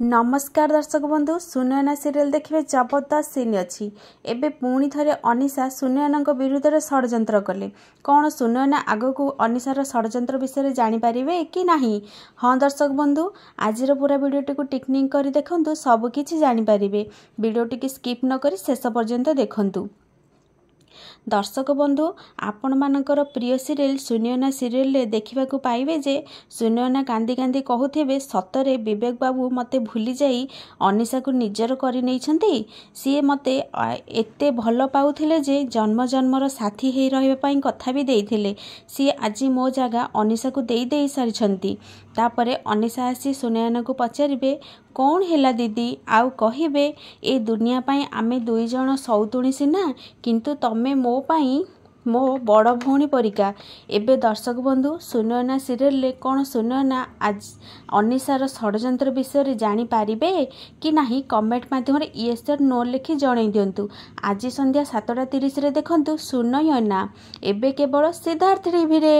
नमस्कार दर्शक बंधु सुनयना सीरियल देखिए जबरदस्त सीन अच्छी एबे पुणी थरे अनिशा सुनयना विरुद्ध में षड्यंत्र कले कौन सुनयना आग को अनिशार षड्यंत्र विषय जानीपारे कि नहीं। हाँ दर्शक बंधु आज पूरा वीडियोटी को टिकनिक कर देखु सबकि जानीपारे वीडियोटी स्किप न करी शेष पर्यंत देखु। दर्शक बंधु आपण मानकर प्रिय सीरियल सुनयना सीरियल देखा पाइबे जे सुनयना कांदी कांदी कहूथे सतरे विवेक बाबू मते भूली जाई अनिशा को निजर कर सी मते एते भल पाउथिले जे जन्म जन्मर साथी हे रहिबा कथा भी देइथिले सी आज मो जगह अनिशा को दे सारी तापरे अनिशा आसी सुनयना को पचारे कौन हैला दीदी आउ कहिबे ए दुनिया पाई आमे दुई जण सौतुणी सिना किंतु तमे मो पाई मो बड़ भौणी परिका। एबे दर्शक बंधु सुनयना सीरियल कौन सुनयना आज अनिशार षड्यंत्र विषय जानी पारिबे कि नहीं कमेंट माध्यम येस और नो लिखि जणाई दियंतु। आज संध्या 7:30 देखंतु सुनयना एबे केवल सिद्धार्थ टीवी रे।